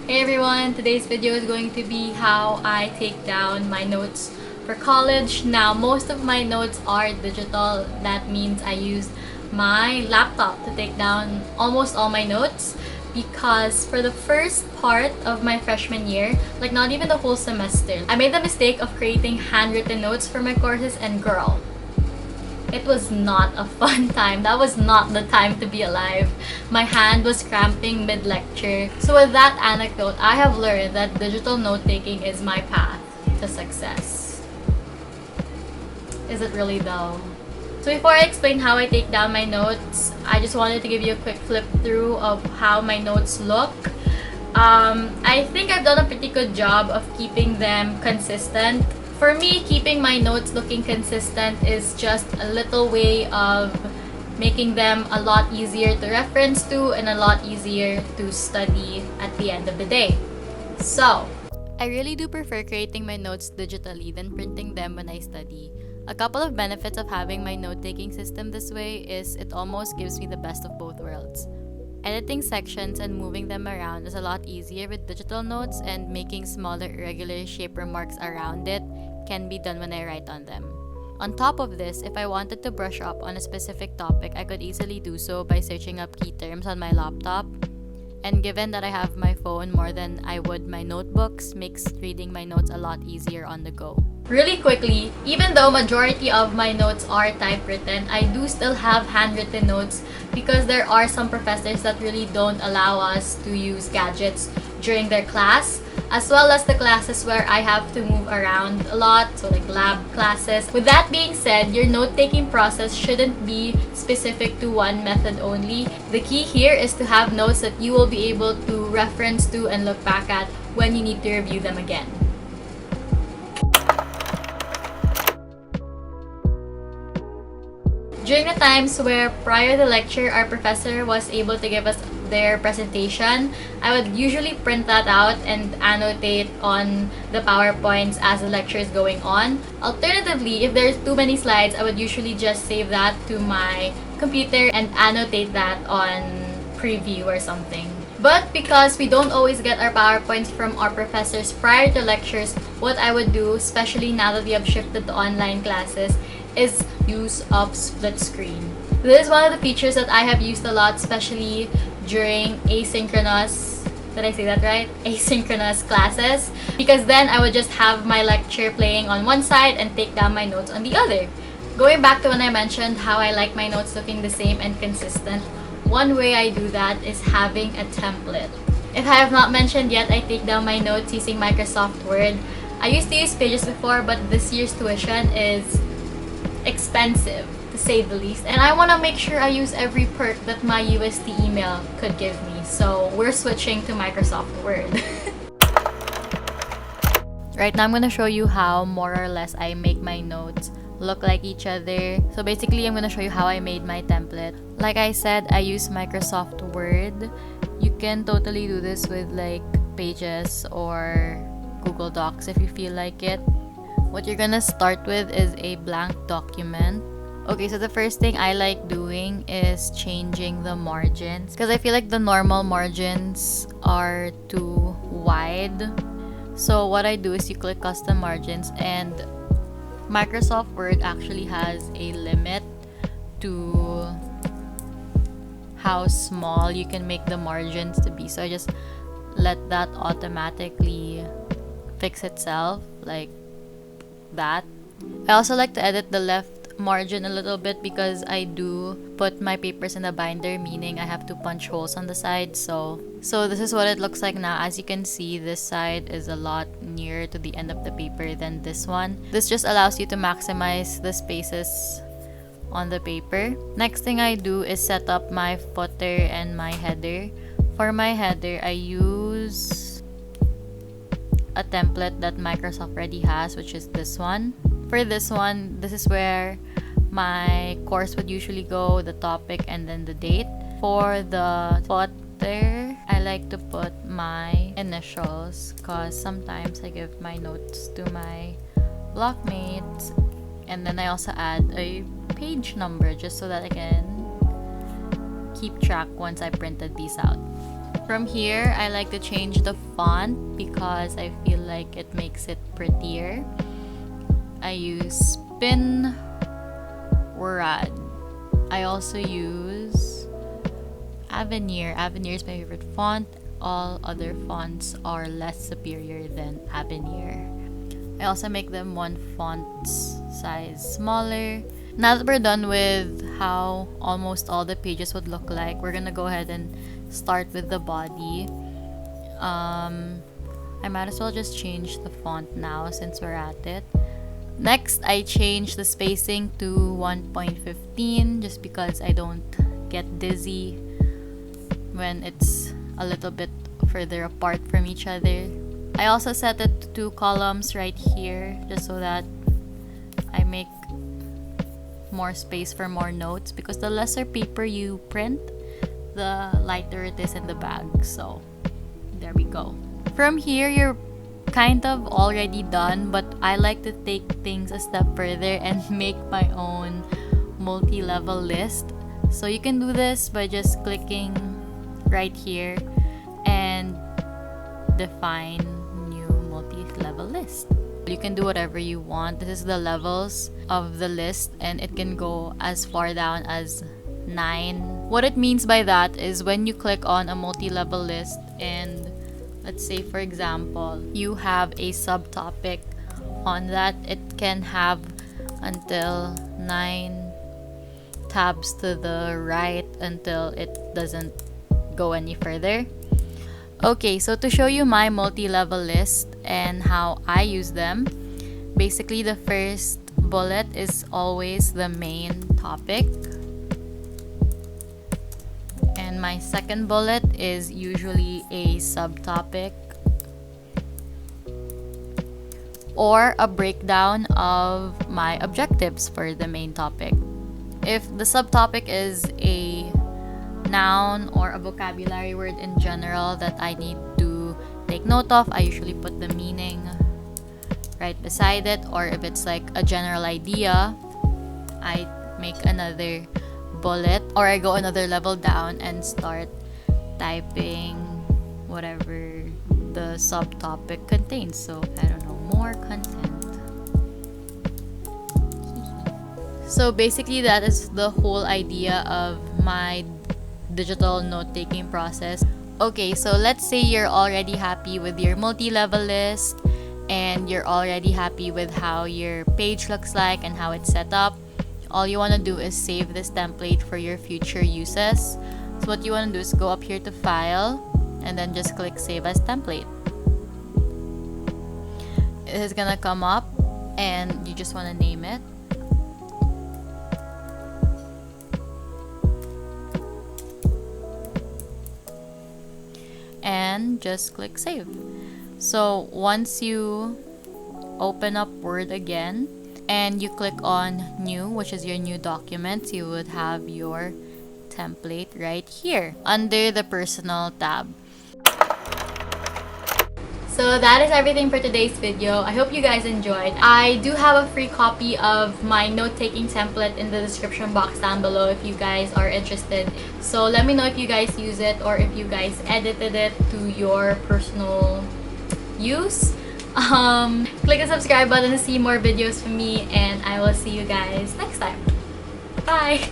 Hey everyone, today's video is going to be how I take down my notes for college. Now, most of my notes are digital. That means I use my laptop to take down almost all my notes because for the first part of my freshman year, like not even the whole semester, I made the mistake of creating handwritten notes for my courses, and girl, it was not a fun time. That was not the time to be alive. My hand was cramping mid-lecture. So with that anecdote, I have learned that digital note-taking is my path to success. Is it really though? So before I explain how I take down my notes, I just wanted to give you a quick flip through of how my notes look. I think I've done a pretty good job of keeping them consistent. For me, keeping my notes looking consistent is just a little way of making them a lot easier to reference to and a lot easier to study at the end of the day. So, I really do prefer creating my notes digitally than printing them when I study. A couple of benefits of having my note-taking system this way is it almost gives me the best of both worlds. Editing sections and moving them around is a lot easier with digital notes, and making smaller irregular shape remarks around it can be done when I write on them. On top of this, if I wanted to brush up on a specific topic, I could easily do so by searching up key terms on my laptop. And given that I have my phone more than I would my notebooks, makes reading my notes a lot easier on the go. Really quickly, even though majority of my notes are typewritten, I do still have handwritten notes because there are some professors that really don't allow us to use gadgets during their class, as well as the classes where I have to move around a lot, so like lab classes. With that being said, your note-taking process shouldn't be specific to one method only. The key here is to have notes that you will be able to reference to and look back at when you need to review them again. During the times where prior to lecture our professor was able to give us their presentation, I would usually print that out and annotate on the PowerPoints as the lecture is going on. Alternatively, if there's too many slides, I would usually just save that to my computer and annotate that on preview or something. But because we don't always get our PowerPoints from our professors prior to lectures, what I would do, especially now that we have shifted to online classes, is use of split screen. This is one of the features that I have used a lot, especially during asynchronous, did I say that right? Asynchronous classes, because then I would just have my lecture playing on one side and take down my notes on the other. Going back to when I mentioned how I like my notes looking the same and consistent, one way I do that is having a template. If I have not mentioned yet, I take down my notes using Microsoft Word. I used to use Pages before, but this year's tuition is expensive, to say the least, and I want to make sure I use every perk that my UST email could give me, so we're switching to Microsoft Word. Right now I'm going to show you how more or less I make my notes look like each other. So basically I'm going to show you how I made my template. Like I said, I use Microsoft Word. You can totally do this with like Pages or Google Docs if you feel like it. What you're gonna start with is a blank document. Okay, so the first thing I like doing is changing the margins because I feel like the normal margins are too wide. So what I do is you click custom margins, and Microsoft Word actually has a limit to how small you can make the margins to be. So I just let that automatically fix itself like that. I also like to edit the left margin a little bit because I do put my papers in a binder, meaning I have to punch holes on the side. So this is what it looks like now. As you can see, this side is a lot nearer to the end of the paper than this one. This just allows you to maximize the spaces on the paper. Next thing I do is set up my footer and my header. For my header, I use a template that Microsoft already has, which is this one. For this one, this is where my course would usually go, the topic, and then the date. For the footer, I like to put my initials because sometimes I give my notes to my blockmates, and then I also add a page number just so that I can keep track once I printed these out. From here, I like to change the font because I feel like it makes it prettier. I use Spin Word. I also use Avenir. Avenir is my favorite font. All other fonts are less superior than Avenir. I also make them one font size smaller. Now that we're done with how almost all the pages would look like, we're gonna go ahead and start with the body. I might as well just change the font now since we're at it. Next, I change the spacing to 1.15 just because I don't get dizzy when it's a little bit further apart from each other. I also set it to 2 columns right here just so that I make more space for more notes, because the lesser paper you print, the lighter it is in the bag. So there we go. From here, you're kind of already done, but I like to take things a step further and make my own multi-level list. So you can do this by just clicking right here and define new multi-level list. You can do whatever you want. This is the levels of the list, and it can go as far down as 9. What it means by that is when you click on a multi-level list and let's say, for example, you have a subtopic on that, it can have until 9 tabs to the right until it doesn't go any further. Okay, so to show you my multi-level list and how I use them, basically the first bullet is always the main topic. And my second bullet is usually a subtopic or a breakdown of my objectives for the main topic. If the subtopic is a noun or a vocabulary word in general that I need to take note of, I usually put the meaning right beside it. Or if it's like a general idea, I make another bullet, or I go another level down and start typing whatever the subtopic contains. So I don't know, more content. So basically that is the whole idea of my digital note-taking process. Okay, so let's say you're already happy with your multi-level list and you're already happy with how your page looks like and how it's set up. All you want to do is save this template for your future uses. So what you want to do is go up here to File and then just click Save as Template. It is gonna come up and you just want to name it. And just click Save. So once you open up Word again and you click on New, which is your new document, you would have your template right here under the Personal tab. So that is everything for today's video. I hope you guys enjoyed. I do have a free copy of my note-taking template in the description box down below if you guys are interested. So let me know if you guys use it or if you guys edited it to your personal use. Click the subscribe button to see more videos from me, and I will see you guys next time. Bye!